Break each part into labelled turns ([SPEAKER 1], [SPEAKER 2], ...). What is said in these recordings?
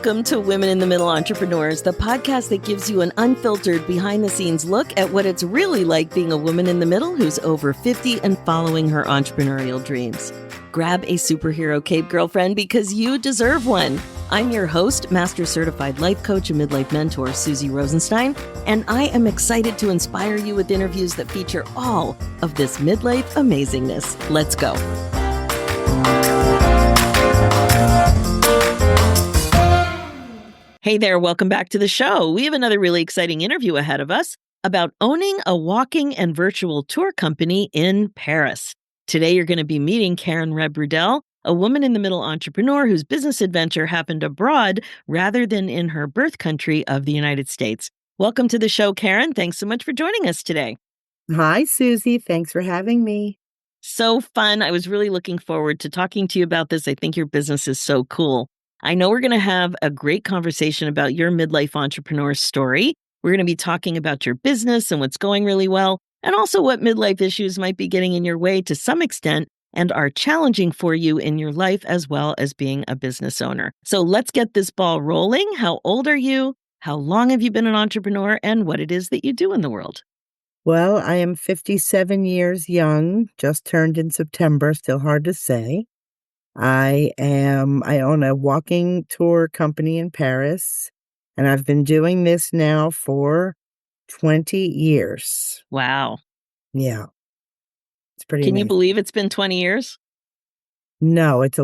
[SPEAKER 1] Welcome to Women in the Middle Entrepreneurs, the podcast that gives you an unfiltered, behind-the-scenes look at what it's really like being a woman in the middle who's over 50 and following her entrepreneurial dreams. Grab a superhero cape, girlfriend, because you deserve one. I'm your host, Master Certified Life Coach and Midlife Mentor, Suzy Rosenstein, and I am excited to inspire you with interviews that feature all of this midlife amazingness. Let's go. Hey there, welcome back to the show. We have another really exciting interview ahead of us about owning a walking and virtual tour company in Paris. Today, you're going to be meeting Karen Reb Rudel, a woman in the middle entrepreneur whose business adventure happened abroad rather than in her birth country of the United States. Welcome to the show, Karen. Thanks so much for joining us today.
[SPEAKER 2] Hi, Suzy. Thanks for having me.
[SPEAKER 1] So fun. I was really looking forward to talking to you about this. I think your business is so cool. I know we're going to have a great conversation about your midlife entrepreneur story. We're going to be talking about your business and what's going really well, and also what midlife issues might be getting in your way to some extent and are challenging for you in your life as well as being a business owner. So let's get this ball rolling. How old are you? How long have you been an entrepreneur, and what it is that you do in the world?
[SPEAKER 2] Well, I am 57 years young, just turned in September, still hard to say. I own a walking tour company in Paris, and I've been doing this now for 20 years.
[SPEAKER 1] Wow.
[SPEAKER 2] Yeah. It's pretty
[SPEAKER 1] Can you
[SPEAKER 2] amazing.
[SPEAKER 1] believe it's been 20 years?
[SPEAKER 2] No, it's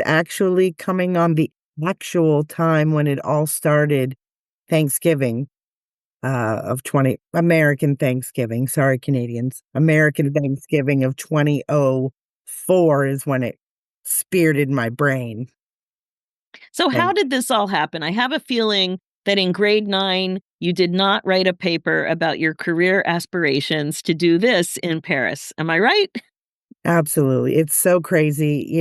[SPEAKER 2] actually coming on the actual time when it all started, Thanksgiving. American Thanksgiving. Sorry, Canadians. American Thanksgiving of 2004 is when it speared in my brain.
[SPEAKER 1] So how
[SPEAKER 2] And
[SPEAKER 1] did this all happen? I have a feeling that in grade 9, you did not write a paper about your career aspirations to do this in Paris. Am I right?
[SPEAKER 2] absolutely. It's so crazy.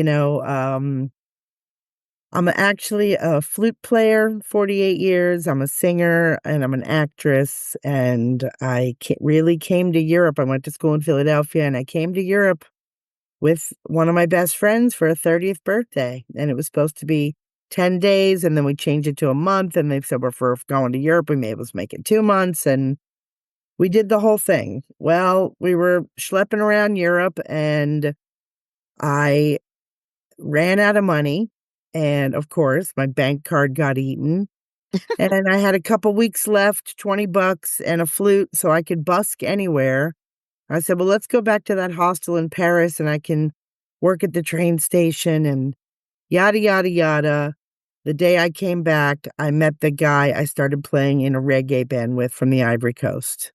[SPEAKER 2] I'm actually a flute player, 48 years. I'm a singer and I'm an actress. And I really came to Europe. I went to school in Philadelphia and I came to Europe with one of my best friends for a 30th birthday. And it was supposed to be 10 days. And then we changed it to a month. And they said, we're for going to Europe. We may able to make it 2 months. And we did the whole thing. Well, we were schlepping around Europe and I ran out of money. And of course, my bank card got eaten. And I had a couple weeks left, $20 and a flute so I could busk anywhere. I said, well, let's go back to that hostel in Paris and I can work at the train station and yada, yada, yada. The day I came back, I met the guy I started playing in a reggae band with from the Ivory Coast.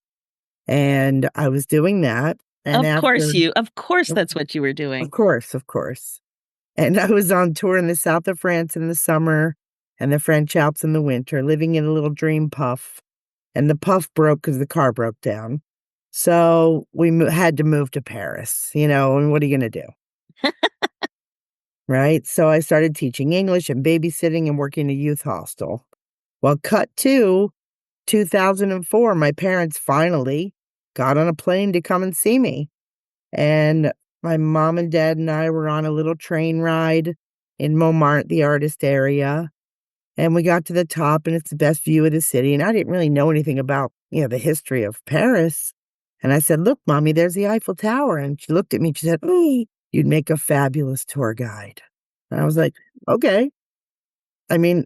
[SPEAKER 2] And I was doing that. And
[SPEAKER 1] Of course
[SPEAKER 2] Of
[SPEAKER 1] that's what you were doing.
[SPEAKER 2] of course. And I was on tour in the south of France in the summer and the French Alps in the winter, living in a little dream puff. And the puff broke because the car broke down. So we had to move to Paris, and what are you going to do? Right? So I started teaching English and babysitting and working in a youth hostel. Well, cut to 2004, my parents finally got on a plane to come and see me. And my mom and dad and I were on a little train ride in Montmartre, the artist area. And we got to the top and it's the best view of the city. And I didn't really know anything about, the history of Paris. And I said, look, Mommy, there's the Eiffel Tower. And she looked at me and she said, oh, you'd make a fabulous tour guide. And I was like, okay. I mean,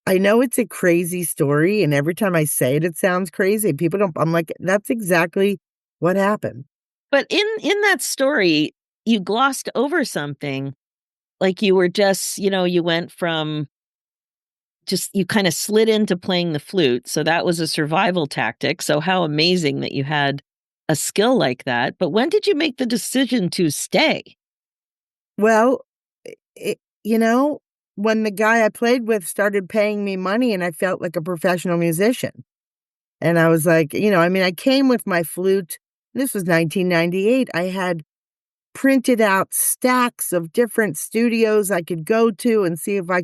[SPEAKER 2] I know it's a crazy story. And every time I say it, it sounds crazy. I'm like, that's exactly what happened.
[SPEAKER 1] But in that story, you glossed over something. Like you were just, you went from you kind of slid into playing the flute. So that was a survival tactic. So how amazing that you had a skill like that. But when did you make the decision to stay?
[SPEAKER 2] Well, it, when the guy I played with started paying me money and I felt like a professional musician. And I was like, I came with my flute. This was 1998. I had printed out stacks of different studios I could go to and see if I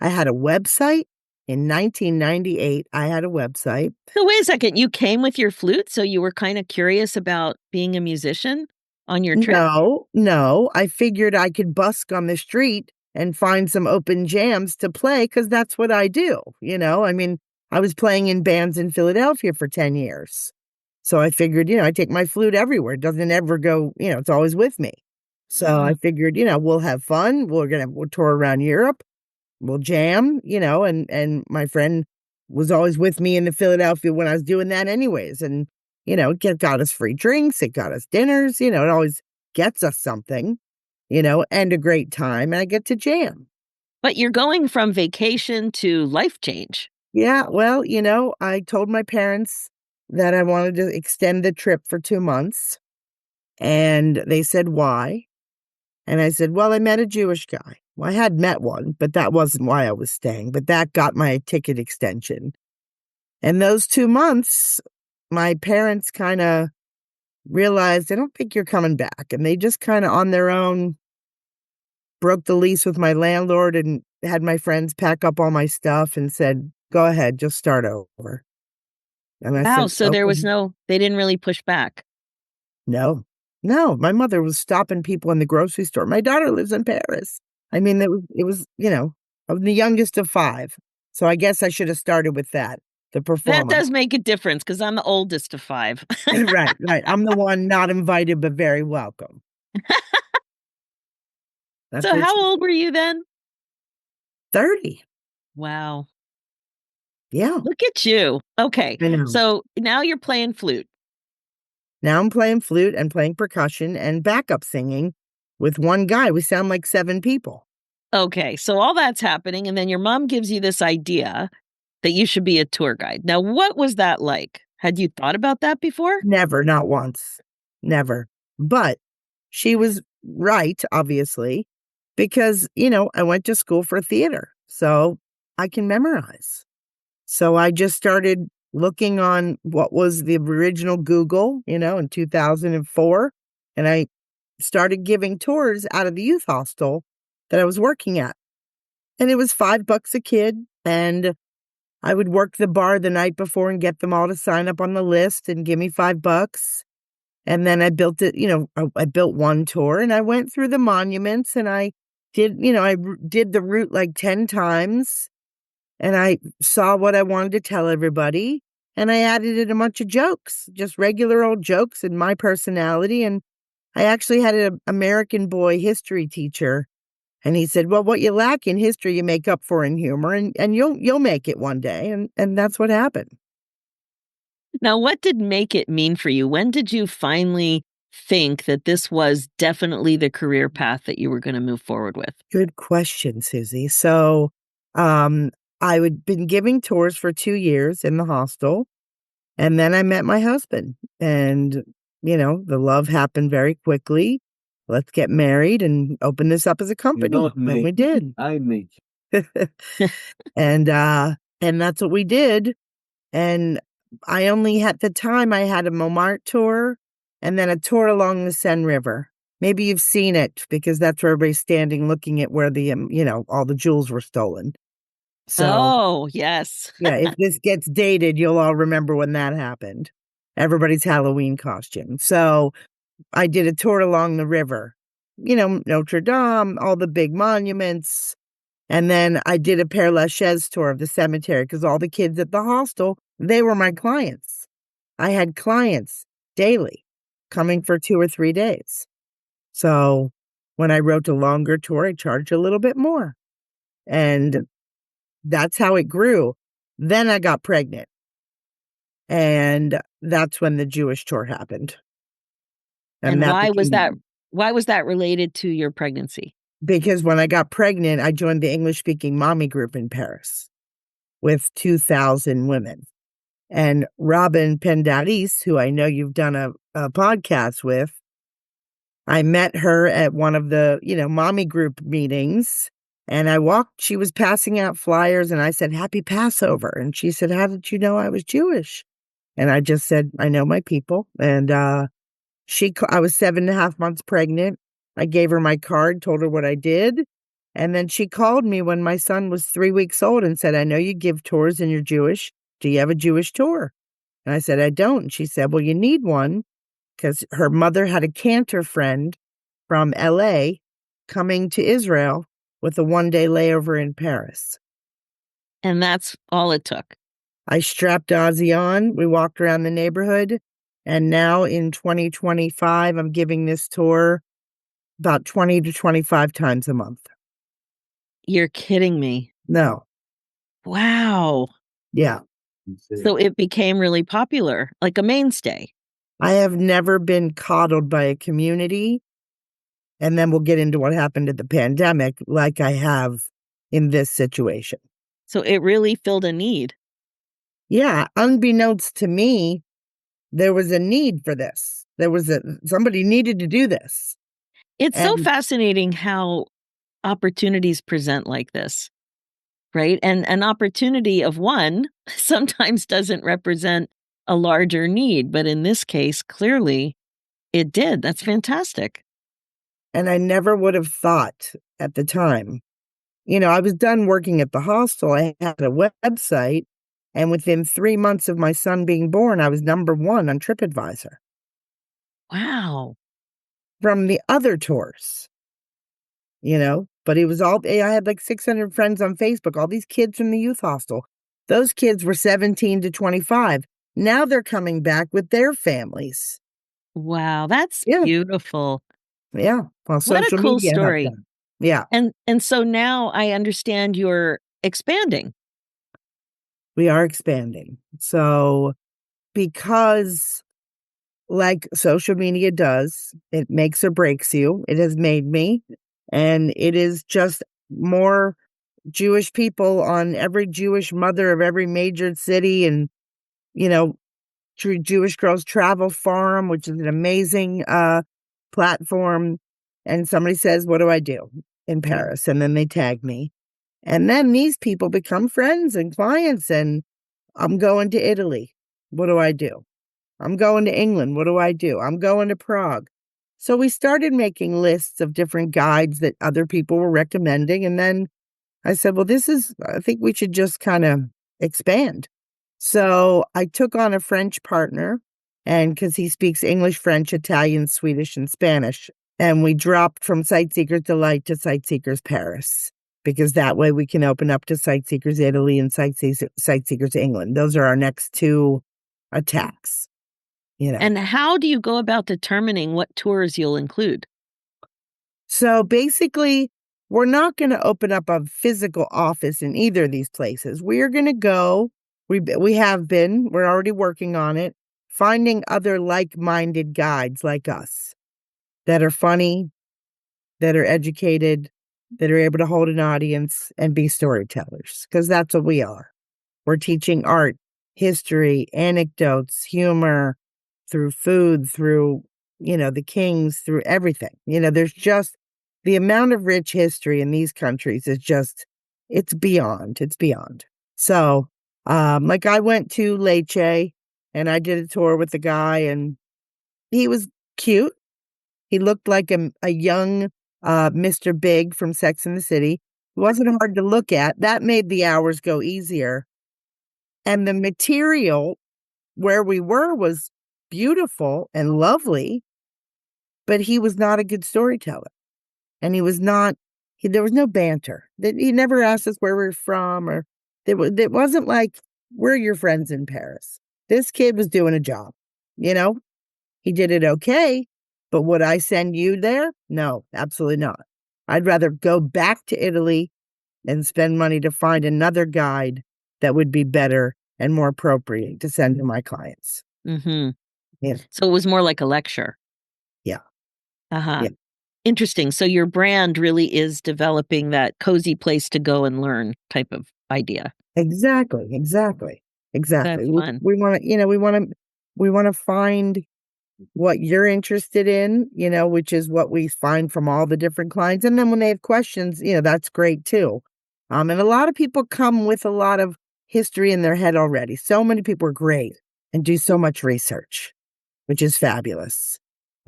[SPEAKER 2] had a website. In 1998, I had a website.
[SPEAKER 1] So wait a second, you came with your flute, so you were kind of curious about being a musician on your trip?
[SPEAKER 2] No, I figured I could busk on the street and find some open jams to play because that's what I do. I mean, I was playing in bands in Philadelphia for 10 years. So I figured, I take my flute everywhere. It doesn't ever go, it's always with me. So I figured, we'll have fun. We'll tour around Europe. We'll jam, and my friend was always with me in Philadelphia when I was doing that anyways. And, it got us free drinks. It got us dinners, it always gets us something, and a great time. And I get to jam.
[SPEAKER 1] But you're going from vacation to life change.
[SPEAKER 2] Yeah. Well, I told my parents that I wanted to extend the trip for 2 months. And they said, why? And I said, well, I met a Jewish guy. Well, I had met one, but that wasn't why I was staying. But that got my ticket extension. And those 2 months, my parents kind of realized, I don't think you're coming back. And they just kind of on their own broke the lease with my landlord and had my friends pack up all my stuff and said, go ahead, just start over. And I
[SPEAKER 1] Wow,
[SPEAKER 2] said,
[SPEAKER 1] so there was
[SPEAKER 2] okay.
[SPEAKER 1] they didn't really push back.
[SPEAKER 2] No, no, my mother was stopping people in the grocery store. My daughter lives in Paris. I mean, it was, I'm the youngest of 5. So I guess I should have started with that, the
[SPEAKER 1] That
[SPEAKER 2] performance.
[SPEAKER 1] does make a difference because I'm the oldest of 5.
[SPEAKER 2] Right, right. I'm the one not invited, but very welcome. That's
[SPEAKER 1] So
[SPEAKER 2] what
[SPEAKER 1] how
[SPEAKER 2] she
[SPEAKER 1] old were you then?
[SPEAKER 2] 30.
[SPEAKER 1] Wow.
[SPEAKER 2] Yeah,
[SPEAKER 1] Look at you. Okay.
[SPEAKER 2] I know.
[SPEAKER 1] So now you're playing flute.
[SPEAKER 2] Now I'm playing flute and playing percussion and backup singing with one guy. We sound like 7 people.
[SPEAKER 1] Okay. So all that's happening. And then your mom gives you this idea that you should be a tour guide. Now, what was that like? Had you thought about that before?
[SPEAKER 2] Never, not once. Never. But she was right, obviously, because, I went to school for theater, so I can memorize. So I just started looking on what was the original Google, in 2004, and I started giving tours out of the youth hostel that I was working at. And it was $5 a kid, and I would work the bar the night before and get them all to sign up on the list and give me $5. And then I built it, I built one tour and I went through the monuments and I did, did the route like 10 times and I saw what I wanted to tell everybody. And I added in a bunch of jokes, just regular old jokes and my personality. And I actually had an American boy history teacher. And he said, well, what you lack in history, you make up for in humor and you'll make it one day. And that's what happened.
[SPEAKER 1] Now, what did make it mean for you? When did you finally think that this was definitely the career path that you were going to move forward with?
[SPEAKER 2] Good question, Susie. So, um, I would been giving tours for 2 years in the hostel, and then I met my husband, and, the love happened very quickly. Let's get married and open this up as a company.
[SPEAKER 3] Not
[SPEAKER 2] And we
[SPEAKER 3] me.
[SPEAKER 2] did.
[SPEAKER 3] I made
[SPEAKER 2] And that's what we did. And I only had the time I had a Montmartre tour and then a tour along the Seine River. Maybe you've seen it because that's where everybody's standing looking at where the, all the jewels were stolen. So,
[SPEAKER 1] Oh, yes.
[SPEAKER 2] yeah, if this gets dated, you'll all remember when that happened. Everybody's Halloween costume. So I did a tour along the river, Notre Dame, all the big monuments. And then I did a Père Lachaise tour of the cemetery because all the kids at the hostel, they were my clients. I had clients daily coming for 2 or 3 days. So when I wrote a longer tour, I charged a little bit more. And that's how it grew. Then I got pregnant. And that's when the Jewish tour happened. And
[SPEAKER 1] And
[SPEAKER 2] that became
[SPEAKER 1] why was that related to your pregnancy?
[SPEAKER 2] because when I got pregnant, I joined the English speaking mommy group in Paris with 2,000 women. And Robin Pendaris, who I know you've done a podcast with, I met her at one of the, mommy group meetings. And she was passing out flyers and I said, Happy Passover. And she said, how did you know I was Jewish? And I just said, I know my people. And I was 7.5 months pregnant. I gave her my card, told her what I did. And then she called me when my son was 3 weeks old and said, I know you give tours and you're Jewish. Do you have a Jewish tour? And I said, I don't. And she said, well, you need one because her mother had a cantor friend from LA coming to Israel with a 1-day layover in Paris.
[SPEAKER 1] And that's all it took.
[SPEAKER 2] I strapped Ozzy on. We walked around the neighborhood. And now in 2025, I'm giving this tour about 20 to 25 times a month.
[SPEAKER 1] You're kidding me.
[SPEAKER 2] No.
[SPEAKER 1] Wow.
[SPEAKER 2] Yeah.
[SPEAKER 1] So it became really popular, like a mainstay.
[SPEAKER 2] I have never been coddled by a community. And then we'll get into what happened at the pandemic, like I have in this situation.
[SPEAKER 1] So it really filled a need.
[SPEAKER 2] Yeah. Unbeknownst to me, there was a need for this. Somebody needed to do this.
[SPEAKER 1] It's so
[SPEAKER 2] And
[SPEAKER 1] fascinating how opportunities present like this, right? And an opportunity of one sometimes doesn't represent a larger need, but in this case, clearly it did. That's fantastic.
[SPEAKER 2] I never would have thought at the time. I was done working at the hostel. I had a website, and within 3 months of my son being born, I was #1 on TripAdvisor
[SPEAKER 1] Wow.
[SPEAKER 2] from the other tours. But it was all, I had like 600 friends on Facebook, all these kids from the youth hostel. Those kids were 17 to 25. Now they're coming back with their families.
[SPEAKER 1] Wow, that's
[SPEAKER 2] Yeah.
[SPEAKER 1] beautiful.
[SPEAKER 2] Yeah. Well,
[SPEAKER 1] What a
[SPEAKER 2] social
[SPEAKER 1] cool
[SPEAKER 2] media helped
[SPEAKER 1] story.
[SPEAKER 2] them. Yeah.
[SPEAKER 1] And so now I understand you're expanding.
[SPEAKER 2] We are expanding. So, because like social media does, it makes or breaks you. It has made me. And it is just more Jewish people on every Jewish mother of every major city, and, you know, Jewish Girls Travel Forum, which is an amazing platform. And somebody says, "What do I do in Paris?" And then they tag me. And then these people become friends and clients. And I'm going to Italy. What do I do? I'm going to England. What do I do? I'm going to Prague. So we started making lists of different guides that other people were recommending. And then I said, well, I think we should just kind of expand. So I took on a French partner, and because he speaks English, French, Italian, Swedish, and Spanish. And we dropped from Sightseekers Delight to Sightseekers Paris, because that way we can open up to Sightseekers Italy and Sightseekers England. Those are our next two attacks.
[SPEAKER 1] And how do you go about determining what tours you'll include?
[SPEAKER 2] So basically, we're not going to open up a physical office in either of these places. We are going to go, we have been, we're already working on it, finding other like-minded guides like us that are funny, that are educated, that are able to hold an audience and be storytellers, because that's what we are. We're teaching art, history, anecdotes, humor, through food, through, the kings, through everything. There's just the amount of rich history in these countries is just, it's beyond. It's beyond. So, like I went to Lecce and I did a tour with the guy, and he was cute. He looked like a young Mr. Big from Sex and the City. It wasn't hard to look at. That made the hours go easier. And the material where we were was beautiful and lovely, but he was not a good storyteller. And he was not, there was no banter. He never asked us where we were from, or it wasn't like, we're your friends in Paris. This kid was doing a job, he did it okay, but would I send you there? No, absolutely not. I'd rather go back to Italy and spend money to find another guide that would be better and more appropriate to send to my clients.
[SPEAKER 1] Mm-hmm.
[SPEAKER 2] Yeah.
[SPEAKER 1] So it was more like a lecture.
[SPEAKER 2] Yeah.
[SPEAKER 1] Uh-huh.
[SPEAKER 2] Yeah.
[SPEAKER 1] Interesting. So your brand really is developing that cozy place to go and learn type of idea.
[SPEAKER 2] Exactly.
[SPEAKER 1] That's
[SPEAKER 2] We,
[SPEAKER 1] fun.
[SPEAKER 2] we want to, we want to find what you're interested in, which is what we find from all the different clients. And then when they have questions, that's great too. And a lot of people come with a lot of history in their head already. So many people are great and do so much research, which is fabulous.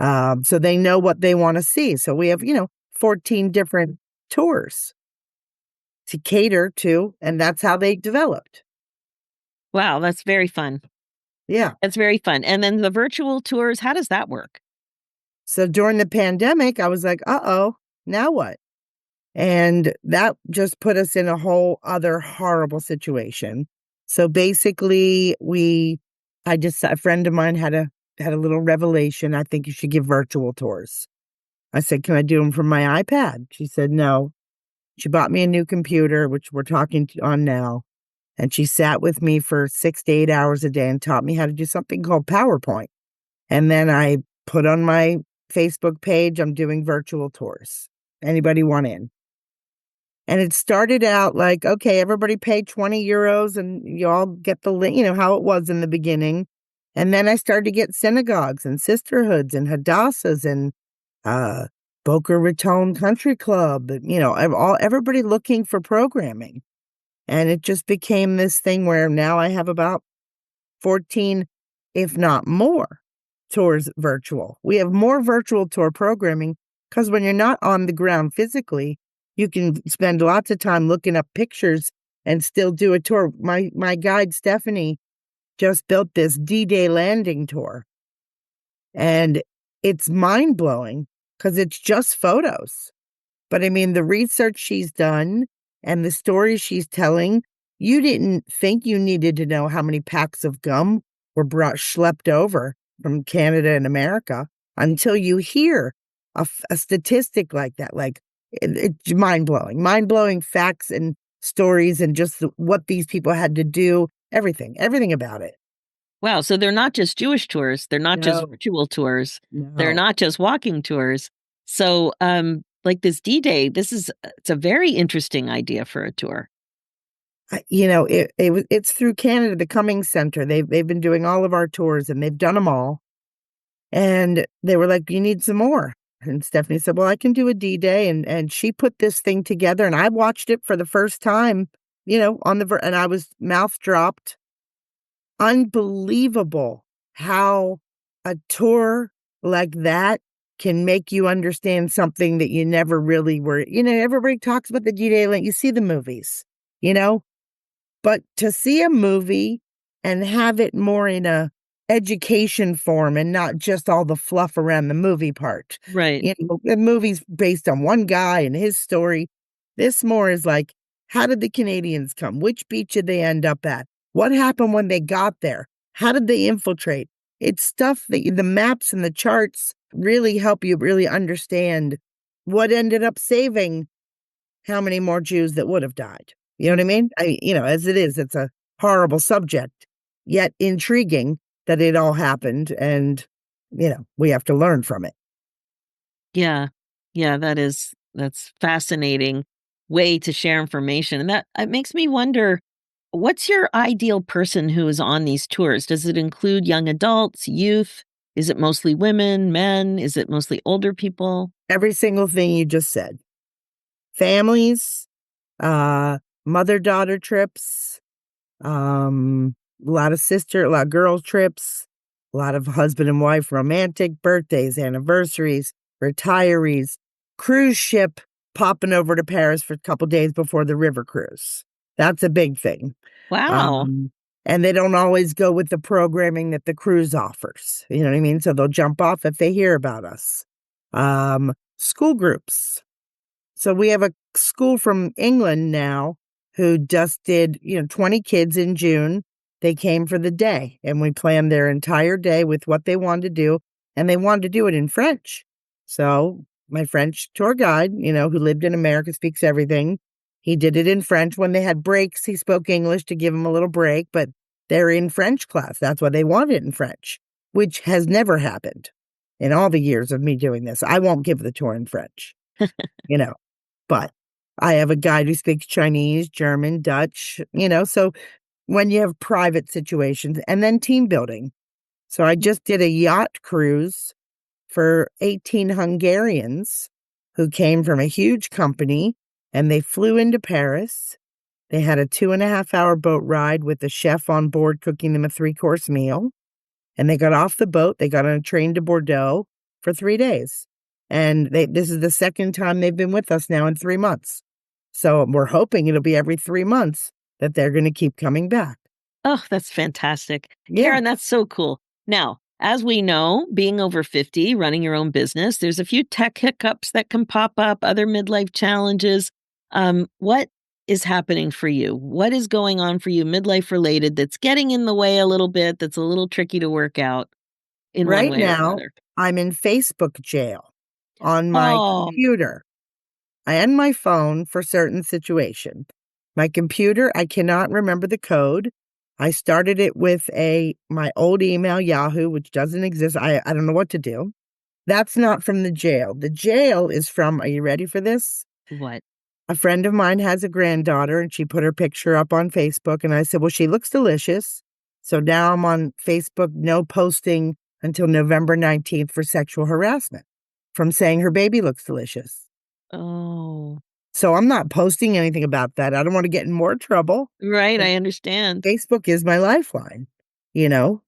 [SPEAKER 2] So they know what they want to see. So we have, 14 different tours to cater to, and that's how they developed.
[SPEAKER 1] Wow, that's very fun.
[SPEAKER 2] Yeah.
[SPEAKER 1] That's very fun. And then the virtual tours, how does that work?
[SPEAKER 2] So during the pandemic, I was like, uh-oh, now what? And that just put us in a whole other horrible situation. So basically, a friend of mine had a little revelation. I think you should give virtual tours. I said, can I do them from my iPad? She said, no. She bought me a new computer, which we're talking on now. And she sat with me for 6 to 8 hours a day and taught me how to do something called PowerPoint. And then I put on my Facebook page, I'm doing virtual tours. Anybody want in? And it started out like, okay, everybody pay 20 euros and you all get the link, how it was in the beginning. And then I started to get synagogues and sisterhoods and hadassahs and uh, Boca Raton Country Club, everybody looking for programming. And it just became this thing where now I have about 14, if not more, tours virtual. We have more virtual tour programming because when you're not on the ground physically, you can spend lots of time looking up pictures and still do a tour. My guide, Stephanie, just built this D-Day landing tour. And it's mind-blowing because it's just photos. But I mean, the research she's done and the stories she's telling, you didn't think you needed to know how many packs of gum were schlepped over from Canada and America until you hear a statistic like that. Like, it's mind-blowing facts and stories and just what these people had to do, everything about it.
[SPEAKER 1] Wow. So they're not just Jewish tours. They're not just
[SPEAKER 2] No,
[SPEAKER 1] virtual tours. They're
[SPEAKER 2] no.
[SPEAKER 1] not just walking tours. So, like this D-Day, it's a very interesting idea for a tour.
[SPEAKER 2] It's through Canada, the Cummings Center. They've been doing all of our tours and they've done them all. And they were like, you need some more. And Stephanie said, well, I can do a D-Day. And she put this thing together and I watched it for the first time, and I was mouth dropped. Unbelievable how a tour like that can make you understand something that you never really were. Everybody talks about the D-Day, you see the movies, you know, but to see a movie and have it more in a education form and not just all the fluff around the movie part.
[SPEAKER 1] Right.
[SPEAKER 2] The movie's based on one guy and his story. This more is like, how did the Canadians come? Which beach did they end up at? What happened when they got there? How did they infiltrate? It's stuff that the maps and the charts really help you really understand what ended up saving how many more Jews that would have died. You know what I mean? As it is, it's a horrible subject, yet intriguing that it all happened. And, we have to learn from it.
[SPEAKER 1] Yeah. Yeah, that's fascinating way to share information. And that it makes me wonder, what's your ideal person who is on these tours? Does it include young adults, youth? Is it mostly women, men? Is it mostly older people?
[SPEAKER 2] Every single thing you just said. Families, mother-daughter trips, a lot of girl trips, a lot of husband and wife romantic birthdays, anniversaries, retirees, cruise ship popping over to Paris for a couple days before the river cruise. That's a big thing.
[SPEAKER 1] Wow.
[SPEAKER 2] Um, and they don't always go with the programming that the cruise offers. You know what I mean? So they'll jump off if they hear about us. School groups. So we have a school from England now who just did, 20 kids in June. They came for the day and we planned their entire day with what they wanted to do. And they wanted to do it in French. So my French tour guide, who lived in America, speaks everything. He did it in French. When they had breaks, he spoke English to give them a little break, but they're in French class. That's why they wanted it in French, which has never happened in all the years of me doing this. I won't give the tour in French, but I have a guide who speaks Chinese, German, Dutch, so when you have private situations and then team building. So I just did a yacht cruise for 18 Hungarians who came from a huge company and they flew into Paris. They had a 2.5 hour boat ride with the chef on board cooking them a 3-course meal. And they got off the boat. They got on a train to Bordeaux for 3 days. And this is the second time they've been with us now in 3 months. So we're hoping it'll be every 3 months that they're going to keep coming back.
[SPEAKER 1] Oh, that's fantastic.
[SPEAKER 2] Yeah.
[SPEAKER 1] Karen, that's so cool. Now, as we know, being over 50, running your own business, there's a few tech hiccups that can pop up, other midlife challenges. What is happening for you? What is going on for you, midlife related, that's getting in the way a little bit, that's a little tricky to work out in one
[SPEAKER 2] Right
[SPEAKER 1] way or
[SPEAKER 2] now,
[SPEAKER 1] another?
[SPEAKER 2] I'm in Facebook jail on my
[SPEAKER 1] Oh,
[SPEAKER 2] computer and my phone for certain situations. My computer, I cannot remember the code. I started it with my old email, Yahoo, which doesn't exist. I don't know what to do. That's not from the jail. The jail is from, are you ready for this?
[SPEAKER 1] what?
[SPEAKER 2] A friend of mine has a granddaughter and she put her picture up on Facebook. And I said, well, she looks delicious. So now I'm on Facebook, no posting until November 19th for sexual harassment from saying her baby looks delicious.
[SPEAKER 1] Oh,
[SPEAKER 2] So I'm not posting anything about that. I don't want to get in more trouble.
[SPEAKER 1] right.
[SPEAKER 2] But
[SPEAKER 1] I understand.
[SPEAKER 2] Facebook is my lifeline.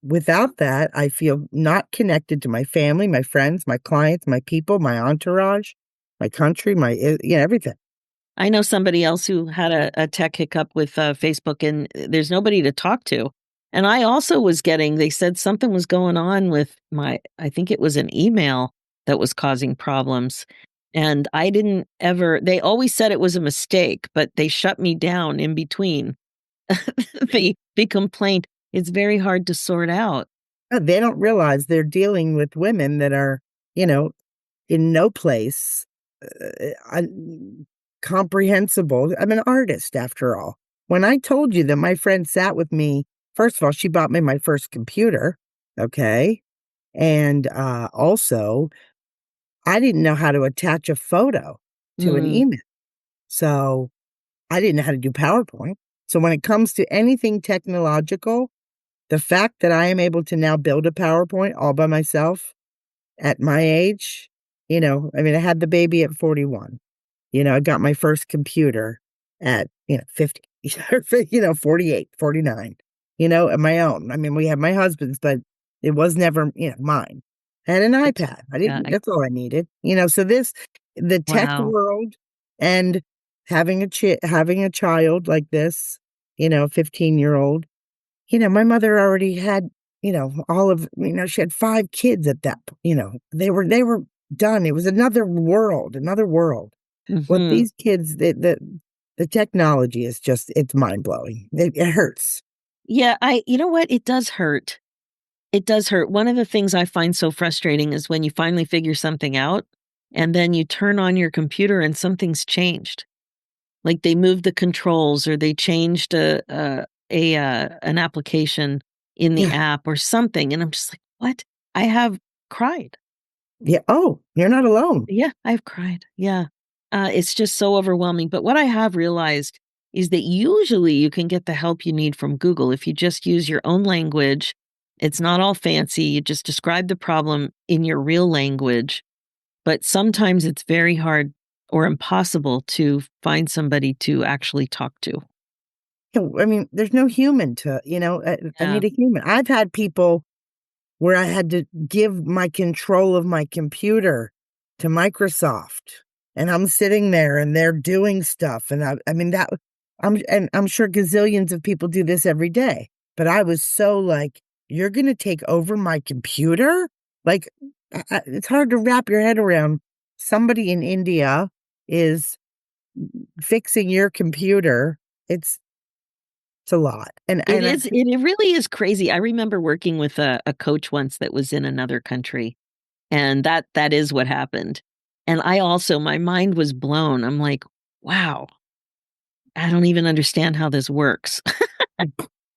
[SPEAKER 2] Without that, I feel not connected to my family, my friends, my clients, my people, my entourage, my country, everything.
[SPEAKER 1] I know somebody else who had a tech hiccup with Facebook, and there's nobody to talk to. And I also was getting, they said something was going on with I think it was an email that was causing problems. And I didn't ever, they always said it was a mistake, but they shut me down in between the complaint. It's very hard to sort out.
[SPEAKER 2] They don't realize they're dealing with women that are, you know, in no place, comprehensible. I'm an artist after all. When I told you that my friend sat with me, first of all, she bought me my first computer. Okay. And also, I didn't know how to attach a photo to an
[SPEAKER 1] Mm,
[SPEAKER 2] email. So I didn't know how to do PowerPoint. So when it comes to anything technological, the fact that I am able to now build a PowerPoint all by myself at my age, I mean, I had the baby at 41. I got my first computer at, 50, or 48, 49, at my own. I mean, we had my husband's, but it was never, mine. I had an
[SPEAKER 1] I t-
[SPEAKER 2] iPad.
[SPEAKER 1] yeah,
[SPEAKER 2] That's all I needed. So the tech
[SPEAKER 1] wow.
[SPEAKER 2] world and having a child like this, 15-year-old, my mother already had, she had 5 kids at that they were done. It was another world, another world. What
[SPEAKER 1] Hmm.
[SPEAKER 2] these kids the technology is just it's mind-blowing. It hurts.
[SPEAKER 1] Yeah, you know what? It does hurt. It does hurt. One of the things I find so frustrating is when you finally figure something out and then you turn on your computer and something's changed. Like they moved the controls or they changed an application in the
[SPEAKER 2] Yeah.
[SPEAKER 1] app or something, and I'm just like, "What?" I have cried.
[SPEAKER 2] Yeah. Oh, you're not alone.
[SPEAKER 1] Yeah, I've cried. Yeah. It's just so overwhelming. But what I have realized is that usually you can get the help you need from Google if you just use your own language. It's not all fancy. You just describe the problem in your real language. But sometimes it's very hard or impossible to find somebody to actually talk to.
[SPEAKER 2] Yeah, I mean, there's no human to I
[SPEAKER 1] Yeah.
[SPEAKER 2] need a human. I've had people where I had to give my control of my computer to Microsoft, and I'm sitting there and they're doing stuff, and I mean that I'm sure gazillions of people do this every day, but I was so like, "You're gonna take over my computer?" Like, it's hard to wrap your head around. Somebody in India is fixing your computer. It's a lot,
[SPEAKER 1] It is it really is crazy. I remember working with a coach once that was in another country, and that is what happened. And I also my mind was blown. I'm like, "Wow, I don't even understand how this works."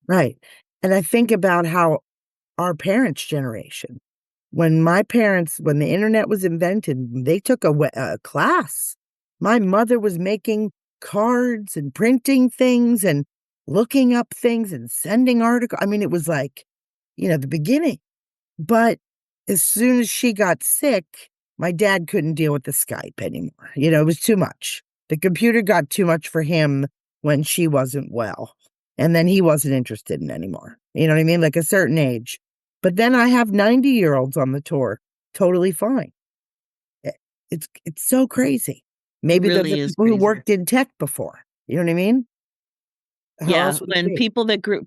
[SPEAKER 2] right, and I think about how our parents' generation. When the internet was invented, they took a class. My mother was making cards and printing things and looking up things and sending articles. I mean, it was like, the beginning. But as soon as she got sick, my dad couldn't deal with the Skype anymore. It was too much. The computer got too much for him when she wasn't well. And then he wasn't interested in anymore. You know what I mean? Like a certain age. But then I have 90-year-olds on the tour, totally fine. I- it's so crazy.
[SPEAKER 1] It
[SPEAKER 2] Maybe those are
[SPEAKER 1] really is
[SPEAKER 2] people who
[SPEAKER 1] crazy.
[SPEAKER 2] worked in tech before. You know what I mean? How
[SPEAKER 1] Yeah,
[SPEAKER 2] else would it
[SPEAKER 1] when
[SPEAKER 2] be?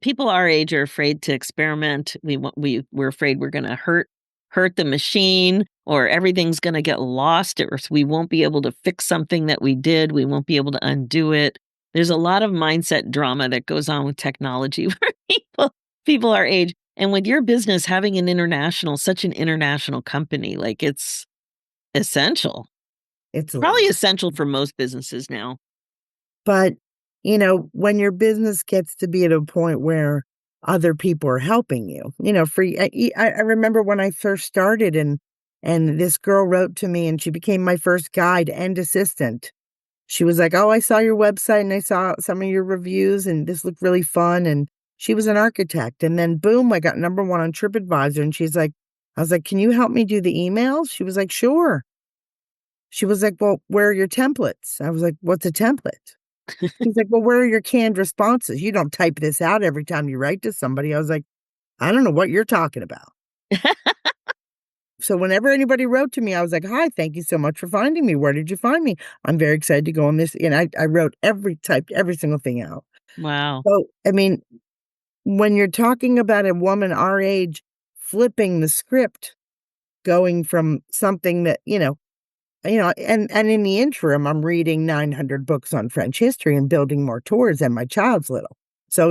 [SPEAKER 1] people our age are afraid to experiment, we're afraid we're gonna hurt the machine or everything's gonna get lost or we won't be able to fix something that we did, we won't be able to undo it. There's a lot of mindset drama that goes on with technology for people our age. And with your business having such an international company, like it's essential.
[SPEAKER 2] It's a
[SPEAKER 1] Probably
[SPEAKER 2] lot.
[SPEAKER 1] essential for most businesses now.
[SPEAKER 2] But, when your business gets to be at a point where other people are helping you, for I remember when I first started and this girl wrote to me and she became my first guide and assistant. She was like, "Oh, I saw your website and I saw some of your reviews and this looked really fun." And she was an architect. And then boom, I got number one on TripAdvisor. And I was like, "Can you help me do the emails?" She was like, "Sure." She was like, "Well, where are your templates?" I was like, "What's a template?" She's like, "Well, where are your canned responses? You don't type this out every time you write to somebody." I was like, "I don't know what you're talking about." So whenever anybody wrote to me, I was like, "Hi, thank you so much for finding me. Where did you find me? I'm very excited to go on this." And I wrote typed every single thing out.
[SPEAKER 1] Wow.
[SPEAKER 2] So, I mean, when you're talking about a woman our age flipping the script, going from something that, and in the interim, I'm reading 900 books on French history and building more tours, and my child's little. So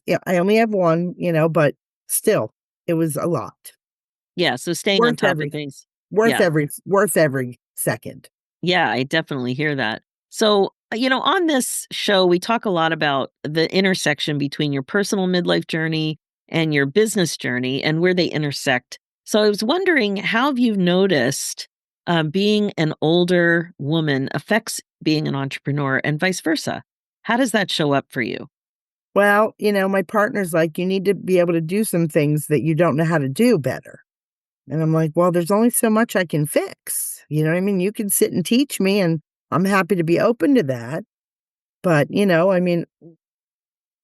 [SPEAKER 2] yeah, I only have one, but still, it was a lot.
[SPEAKER 1] Yeah, so staying on
[SPEAKER 2] Worth
[SPEAKER 1] top of
[SPEAKER 2] every
[SPEAKER 1] things. Yeah.
[SPEAKER 2] worth every second.
[SPEAKER 1] Yeah, I definitely hear that. So, on this show, we talk a lot about the intersection between your personal midlife journey and your business journey and where they intersect. So, I was wondering how have you noticed being an older woman affects being an entrepreneur and vice versa? How does that show up for you?
[SPEAKER 2] Well, my partner's like, "You need to be able to do some things that you don't know how to do better." And I'm like, "Well, there's only so much I can fix." You know what I mean? You can sit and teach me, and I'm happy to be open to that. But, I mean,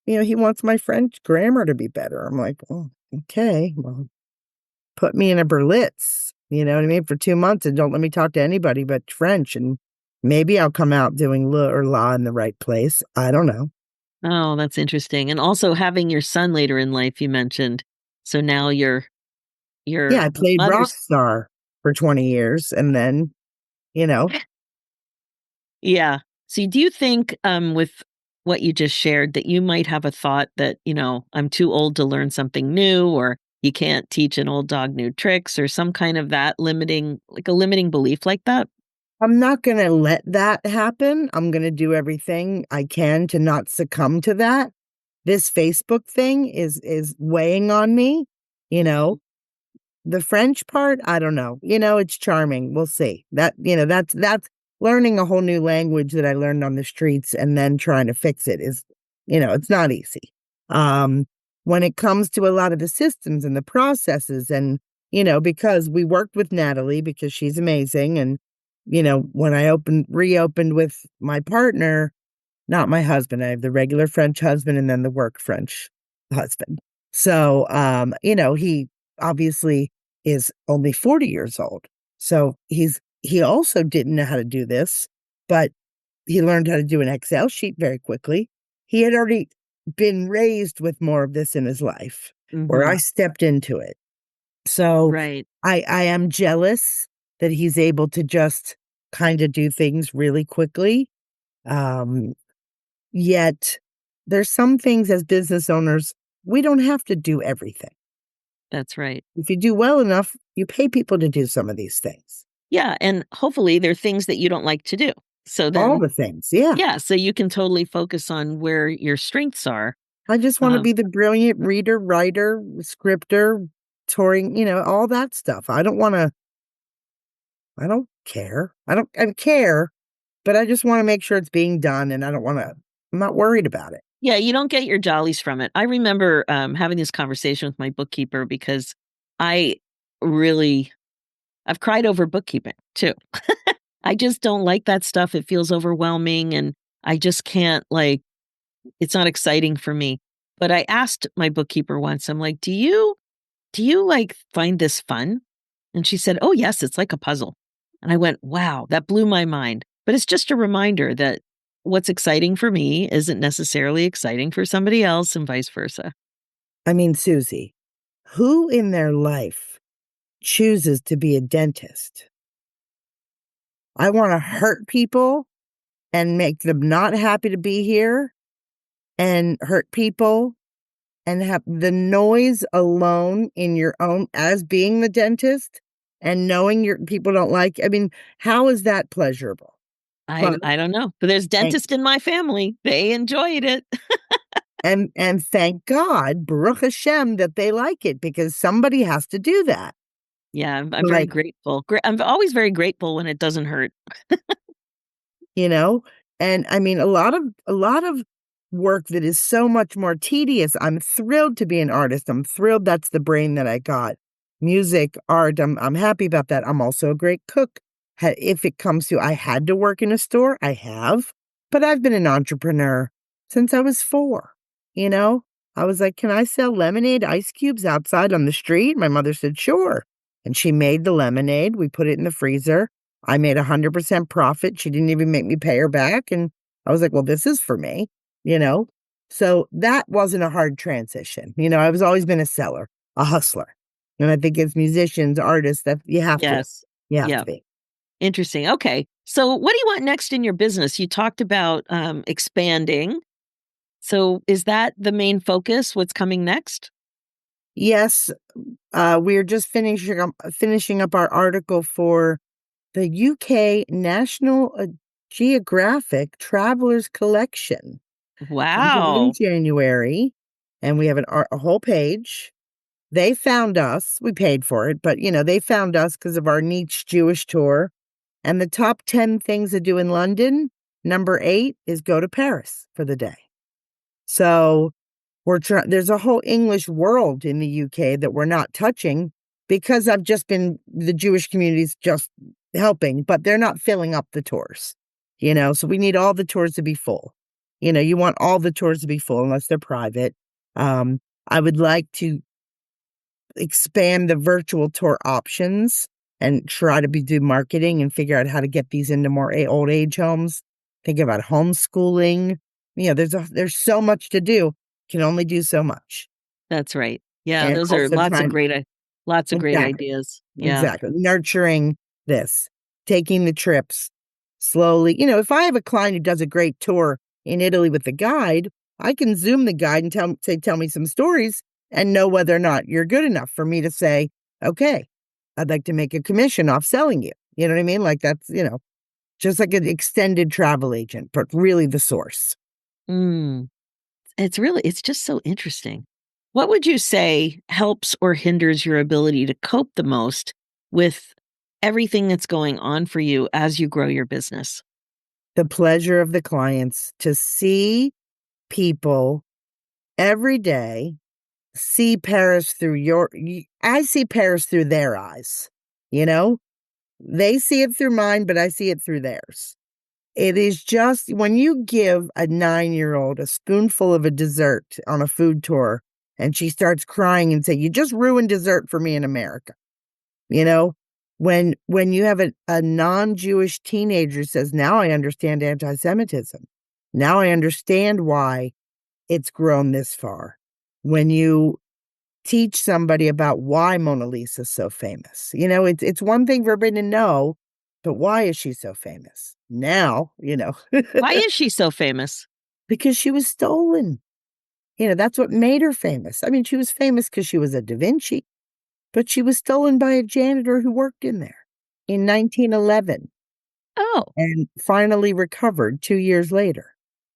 [SPEAKER 2] he wants my French grammar to be better. I'm like, "Well, okay, well, put me in a Berlitz." You know what I mean? For 2 months and don't let me talk to anybody but French, and maybe I'll come out doing le or la in the right place. I don't know.
[SPEAKER 1] Oh, that's interesting. And also having your son later in life, you mentioned. So now
[SPEAKER 2] Yeah, I
[SPEAKER 1] your
[SPEAKER 2] played rock
[SPEAKER 1] mother's
[SPEAKER 2] star for 20 years and then, you know,
[SPEAKER 1] yeah. So do you think, with what you just shared that you might have a thought that, I'm too old to learn something new, or you can't teach an old dog new tricks, or some kind of that limiting like a limiting belief like that?
[SPEAKER 2] I'm not gonna let that happen. I'm gonna do everything I can to not succumb to that. This Facebook thing is weighing on me, you
[SPEAKER 1] Mhm.
[SPEAKER 2] know? The French part, I don't know. It's charming. We'll see. That's learning a whole new language that I learned on the streets and then trying to fix it is, it's not easy. Um, when it comes to a lot of the systems and the processes and, because we worked with Natalie because she's amazing. And, when I reopened with my partner, not my husband. I have the regular French husband and then the work French husband. So, he obviously is only 40 years old. So he also didn't know how to do this, but he learned how to do an Excel sheet very quickly. He had already been raised with more of this in his life where I
[SPEAKER 1] Mhm.
[SPEAKER 2] stepped into it. So
[SPEAKER 1] Right.
[SPEAKER 2] I am jealous that he's able to just kind of do things really quickly. Um, Yet, there's some things as business owners, we don't have to do everything.
[SPEAKER 1] That's right.
[SPEAKER 2] If you do well enough, you pay people to do some of these things.
[SPEAKER 1] Yeah, and hopefully they're things that you don't like to do. So
[SPEAKER 2] All
[SPEAKER 1] then
[SPEAKER 2] the things, yeah.
[SPEAKER 1] yeah, so you can totally focus on where your strengths are.
[SPEAKER 2] I just wanna
[SPEAKER 1] Um,
[SPEAKER 2] be the brilliant reader, writer, scripter, touring, all that stuff. I don't care. I care, but I just wanna make sure it's being done, and I'm not worried about it.
[SPEAKER 1] yeah, you don't get your jollies from it. I remember, having this conversation with my bookkeeper because I really I've cried over bookkeeping too. I just don't like that stuff. It feels overwhelming and I just can't it's not exciting for me. But I asked my bookkeeper once, I'm like, "Do you like find this fun?" And she said, "Oh, yes, it's like a puzzle." And I went, "Wow, that blew my mind." But it's just a reminder that what's exciting for me isn't necessarily exciting for somebody else and vice versa.
[SPEAKER 2] I mean, Susie, who in their life chooses to be a dentist? I want to hurt people and make them not happy to be here and hurt people and have the noise alone in your own as being the dentist and knowing your people don't like. I mean, how is that pleasurable?
[SPEAKER 1] I
[SPEAKER 2] But
[SPEAKER 1] I don't know, but there's
[SPEAKER 2] and
[SPEAKER 1] dentists in my family. They enjoyed it.
[SPEAKER 2] and thank God, Baruch Hashem, that they like it because somebody has to do that.
[SPEAKER 1] Yeah, I'm very
[SPEAKER 2] Like,
[SPEAKER 1] grateful. I'm always very grateful when it doesn't hurt.
[SPEAKER 2] you know? And I mean, a lot of work that is so much more tedious. I'm thrilled to be an artist. I'm thrilled that's the brain that I got. Music, art, I'm happy about that. I'm also a great cook. If it comes to I had to work in a store, I have. But I've been an entrepreneur since I was 4, you know? I was like, "Can I sell lemonade ice cubes outside on the street?" My mother said, "Sure." And she made the lemonade. We put it in the freezer. I made 100% profit. She didn't even make me pay her back, and I was like, "Well, this is for me," you know? So that wasn't a hard transition. I was always been a seller, a hustler. And I think as musicians, artists, that you have to.
[SPEAKER 1] Yes.
[SPEAKER 2] You have
[SPEAKER 1] Yeah.
[SPEAKER 2] to be.
[SPEAKER 1] Interesting. Okay. So what do you want next in your business? You talked about expanding. So is that the main focus? What's coming next?
[SPEAKER 2] Yes, we're just finishing up our article for the UK National Geographic Travelers Collection. Comes out in
[SPEAKER 1] Wow.
[SPEAKER 2] January, and we have a whole page. They found us. We paid for it, but, they found us because of our niche Jewish tour, and the top 10 things to do in London, number 8 is go to Paris for the day. So, there's a whole English world in the UK that we're not touching because I've just been the Jewish community's just helping, but they're not filling up the tours, so we need all the tours to be full. You want all the tours to be full unless they're private. I would like to expand the virtual tour options and try to do marketing and figure out how to get these into more old age homes. Think about homeschooling. There's so much to do. Can only do so much.
[SPEAKER 1] That's right. Yeah,
[SPEAKER 2] And
[SPEAKER 1] those are
[SPEAKER 2] also trying
[SPEAKER 1] lots of great
[SPEAKER 2] exactly,
[SPEAKER 1] ideas. Yeah.
[SPEAKER 2] exactly, nurturing this, taking the trips slowly. If I have a client who does a great tour in Italy with the guide, I can Zoom the guide and tell me some stories and know whether or not you're good enough for me to say, "Okay, I'd like to make a commission off selling you." You know what I mean? Like that's, just like an extended travel agent, but really the source.
[SPEAKER 1] Mm. It's just so interesting. What would you say helps or hinders your ability to cope the most with everything that's going on for you as you grow your business?
[SPEAKER 2] The pleasure of the clients to see people every day see Paris through I see Paris through their eyes, you know? They see it through mine, but I see it through theirs. It is just when you give a 9-year-old a spoonful of a dessert on a food tour and she starts crying and say, "You just ruined dessert for me in America." You know? When you have a non-Jewish teenager says, "Now I understand anti-Semitism. Now I understand why it's grown this far." When you teach somebody about why Mona Lisa is so famous. It's one thing for everybody to know, but why is she so famous? Now,
[SPEAKER 1] Why is she so famous?
[SPEAKER 2] because she was stolen. That's what made her famous. I mean, she was famous because she was a Da Vinci, but she was stolen by a janitor who worked in there in 1911
[SPEAKER 1] Oh,
[SPEAKER 2] and finally recovered 2 years later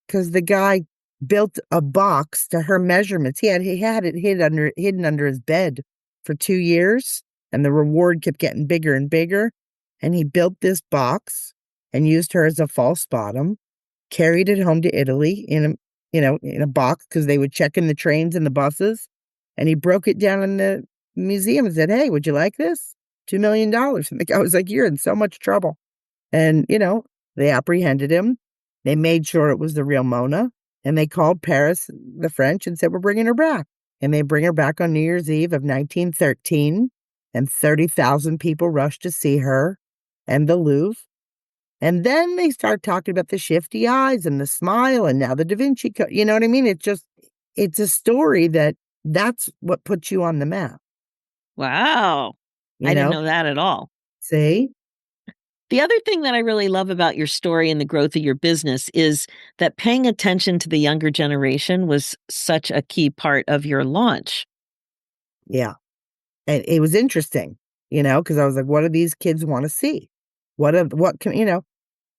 [SPEAKER 2] because the guy built a box to her measurements. He had it hidden under his bed for 2 years, and the reward kept getting bigger and bigger, and he built this box and used her as a false bottom, carried it home to Italy in a box because they would check in the trains and the buses, and he broke it down in the museum and said, "Hey, would you like this? $2 million." And the guy was like, "You're in so much trouble." And, they apprehended him. They made sure it was the real Mona, and they called Paris, the French, and said, "We're bringing her back." And they bring her back on New Year's Eve of 1913, and 30,000 people rushed to see her and the Louvre. And then they start talking about the shifty eyes and the smile and now the Da Vinci Code. You know what I mean? It's a story that's what puts you on the map,
[SPEAKER 1] Wow.
[SPEAKER 2] you
[SPEAKER 1] I didn't
[SPEAKER 2] know?
[SPEAKER 1] know that at all.
[SPEAKER 2] See?
[SPEAKER 1] The other thing that I really love about your story and the growth of your business is that paying attention to the younger generation was such a key part of your launch.
[SPEAKER 2] Yeah. And it was interesting, because I was like, what do these kids want to see? What can,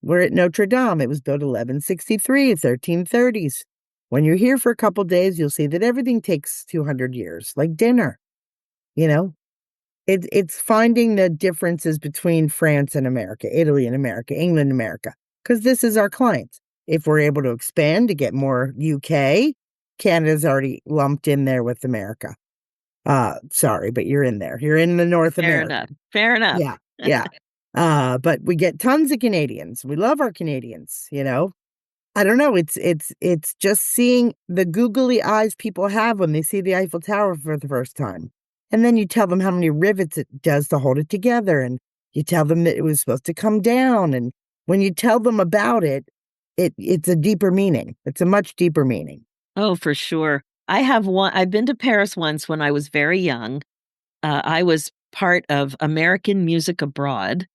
[SPEAKER 2] we're at Notre Dame. It was built 1163, 1330s. When you're here for a couple days, you'll see that everything takes 200 years, like dinner, you know? It's finding the differences between France and America, Italy and America, England and America, because this is our clients. If we're able to expand to get more UK, Canada's already lumped in there with America. Sorry, but you're in there. You're in the North
[SPEAKER 1] Fair
[SPEAKER 2] America.
[SPEAKER 1] enough. Fair enough.
[SPEAKER 2] Yeah, yeah. But we get tons of Canadians. We love our Canadians. I don't know, it's just seeing the googly eyes people have when they see the Eiffel Tower for the first time. And then you tell them how many rivets it does to hold it together, and you tell them that it was supposed to come down, and when you tell them about it's a deeper meaning. It's a much deeper meaning.
[SPEAKER 1] Oh, for sure. I've been to Paris once when I was very young. I was part of American Music Abroad.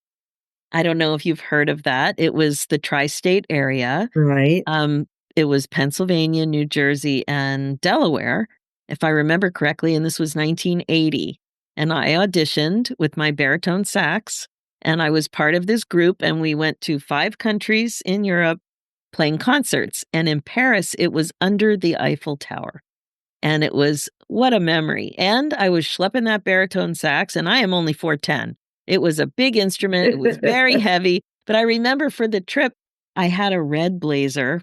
[SPEAKER 1] I don't know if you've heard of that. It was the tri-state area.
[SPEAKER 2] Right?
[SPEAKER 1] Um, it was Pennsylvania, New Jersey, and Delaware, if I remember correctly, and this was 1980. And I auditioned with my baritone sax, and I was part of this group, and we went to 5 countries in Europe playing concerts. And in Paris, it was under the Eiffel Tower. And it was what a memory. And I was schlepping that baritone sax, and I am only 4'10". It was a big instrument. It was very heavy. But I remember for the trip, I had a red blazer,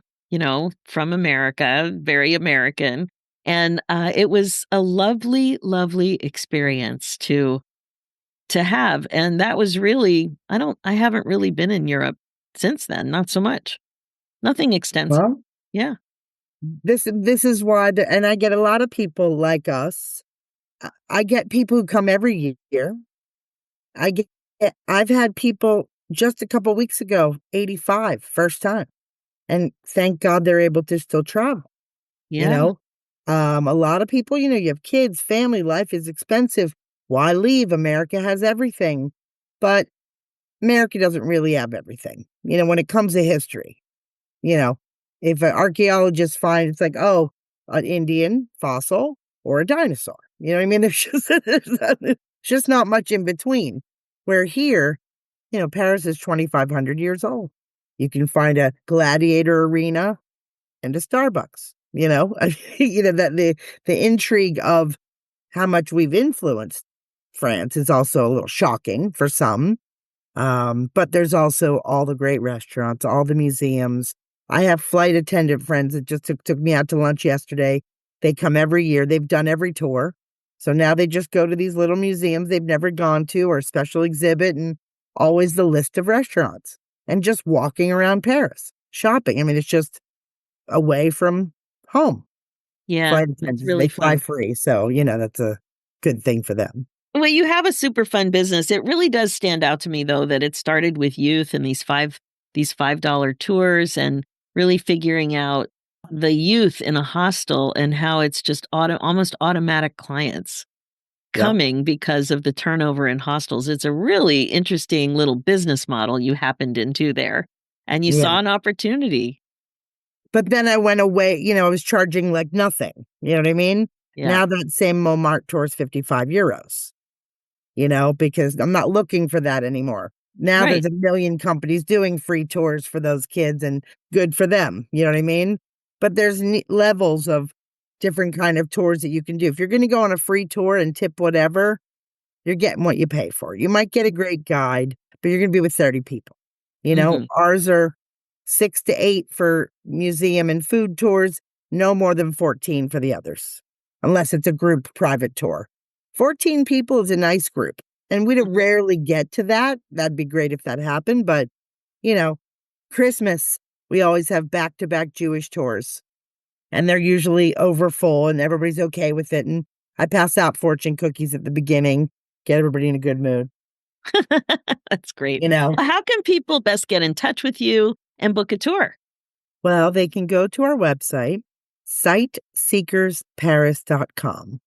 [SPEAKER 1] from America, very American. And it was a lovely, lovely experience to have. And that was really, I haven't really been in Europe since then, not so much. Nothing extensive.
[SPEAKER 2] Well,
[SPEAKER 1] Yeah.
[SPEAKER 2] this is why and I get a lot of people like us. I get people who come every year. I get I've had people just a couple weeks ago, 85, first time. And thank God they're able to still travel, you
[SPEAKER 1] Yeah.
[SPEAKER 2] know? A lot of people, you have kids, family, life is expensive. Why leave? America has everything. But America doesn't really have everything, when it comes to history. You know, if an archaeologist finds it's like, oh, an Indian fossil or a dinosaur. You know what I mean? There's just not much in between. Where here, Paris is 2,500 years old. You can find a gladiator arena and a Starbucks. That the intrigue of how much we've influenced France is also a little shocking for some. But there's also all the great restaurants, all the museums. I have flight attendant friends that just took me out to lunch yesterday. They come every year. They've done every tour. So now they just go to these little museums they've never gone to or a special exhibit and always the list of restaurants and just walking around Paris, shopping. I mean, it's just away from home.
[SPEAKER 1] Yeah.
[SPEAKER 2] Flight
[SPEAKER 1] That's
[SPEAKER 2] attendants,
[SPEAKER 1] really
[SPEAKER 2] they fly
[SPEAKER 1] fun.
[SPEAKER 2] free. So, that's a good thing for them.
[SPEAKER 1] Well, you have a super fun business. It really does stand out to me though that it started with youth and these $5 tours and really figuring out the youth in a hostel and how it's just almost automatic clients
[SPEAKER 2] Yep.
[SPEAKER 1] coming because of the turnover in hostels. It's a really interesting little business model you happened into there and you
[SPEAKER 2] Yeah.
[SPEAKER 1] saw an opportunity.
[SPEAKER 2] But then I went away, I was charging like nothing. You know what I mean?
[SPEAKER 1] Yeah.
[SPEAKER 2] Now that same Montmartre tour is 55 euros, because I'm not looking for that anymore. Now
[SPEAKER 1] Right.
[SPEAKER 2] there's a million companies doing free tours for those kids and good for them. You know what I mean? But there's levels of different kind of tours that you can do. If you're going to go on a free tour and tip whatever, you're getting what you pay for. You might get a great guide, but you're going to be with 30 people.
[SPEAKER 1] Mhm.
[SPEAKER 2] Ours are 6 to 8 for museum and food tours, no more than 14 for the others, unless it's a group private tour. 14 people is a nice group, and we'd
[SPEAKER 1] Mhm.
[SPEAKER 2] rarely get to that. That'd be great if that happened, but, you know, Christmas, we always have back-to-back Jewish tours, and they're usually over full, and everybody's okay with it, and I pass out fortune cookies at the beginning, get everybody in a good mood.
[SPEAKER 1] That's great.
[SPEAKER 2] you know?
[SPEAKER 1] How can people best get in touch with you and book a tour?
[SPEAKER 2] Well, they can go to our website, sightseekersparis.com.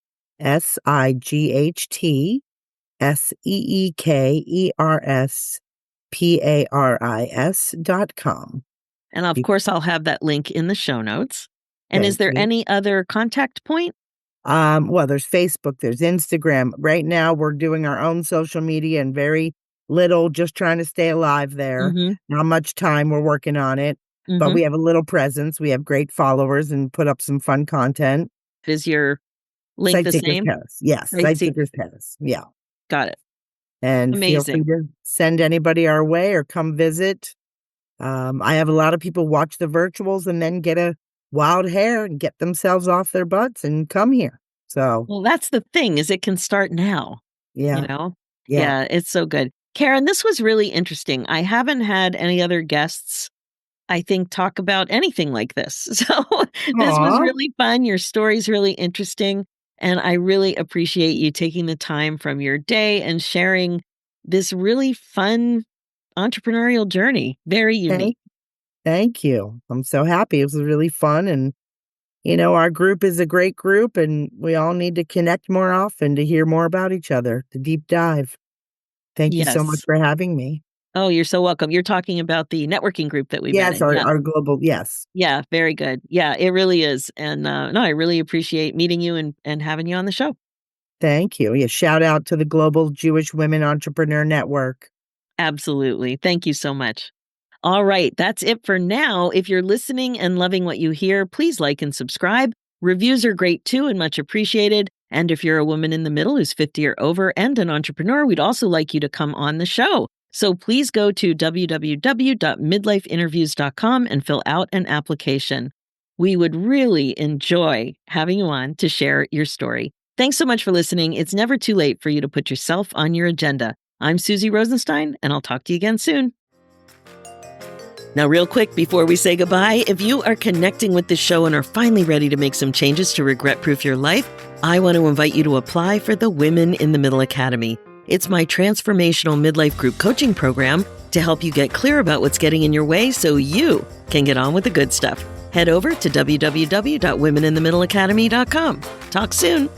[SPEAKER 2] SIGHTSEEKERSPARIS.com.
[SPEAKER 1] And of
[SPEAKER 2] You
[SPEAKER 1] course, I'll have that link in the show notes. And is
[SPEAKER 2] Thank
[SPEAKER 1] there
[SPEAKER 2] you.
[SPEAKER 1] any other contact point?
[SPEAKER 2] Well, there's Facebook, there's Instagram. Right now, we're doing our own social media and very little, just trying to stay alive there.
[SPEAKER 1] Mm-hmm.
[SPEAKER 2] Not much time, we're working on it, but
[SPEAKER 1] Mm-hmm.
[SPEAKER 2] we have a little presence. We have great followers and put up some fun content.
[SPEAKER 1] Is your link the
[SPEAKER 2] Sightseekers
[SPEAKER 1] same?
[SPEAKER 2] Paris. Yes,
[SPEAKER 1] Right. See,
[SPEAKER 2] Sightseekers Paris. Yeah.
[SPEAKER 1] got it.
[SPEAKER 2] And feel free
[SPEAKER 1] Amazing.
[SPEAKER 2] to send anybody our way or come visit. I have a lot of people watch the virtuals and then get a wild hair and get themselves off their butts and come here. So,
[SPEAKER 1] Well, that's the thing is it can start now, you
[SPEAKER 2] yeah,
[SPEAKER 1] know?
[SPEAKER 2] yeah.
[SPEAKER 1] Yeah, it's so good. Karen, this was really interesting. I haven't had any other guests, I think, talk about anything like this. So this was
[SPEAKER 2] Aw,
[SPEAKER 1] really fun. Your story's really interesting. And I really appreciate you taking the time from your day and sharing this really fun entrepreneurial journey. Very unique.
[SPEAKER 2] thank thank you. I'm so happy. It was really fun, and, our group is a great group, and we all need to connect more often to hear more about each other, to deep dive. Thank you so much
[SPEAKER 1] Yes.
[SPEAKER 2] for having me.
[SPEAKER 1] Oh, you're so welcome. You're talking about the networking group that we met
[SPEAKER 2] Yes,
[SPEAKER 1] in.
[SPEAKER 2] our
[SPEAKER 1] Yeah.
[SPEAKER 2] our global yes.
[SPEAKER 1] Yeah, very good. Yeah, it really is. And no, I really appreciate meeting you and having you on the show.
[SPEAKER 2] Thank you. Yeah, shout out to the Global Jewish Women Entrepreneur Network.
[SPEAKER 1] Absolutely. Thank you so much. All right, that's it for now. If you're listening and loving what you hear, please like and subscribe. Reviews are great too and much appreciated. And if you're a woman in the middle who's 50 or over and an entrepreneur, we'd also like you to come on the show. So please go to www.midlifeinterviews.com and fill out an application. We would really enjoy having you on to share your story. Thanks so much for listening. It's never too late for you to put yourself on your agenda. I'm Suzy Rosenstein, and I'll talk to you again soon. Now, real quick before we say goodbye, if you are connecting with the show and are finally ready to make some changes to regret-proof your life, I want to invite you to apply for the Women in the Middle Academy. It's my transformational midlife group coaching program to help you get clear about what's getting in your way so you can get on with the good stuff. Head over to www.womeninthemiddleacademy.com. Talk soon.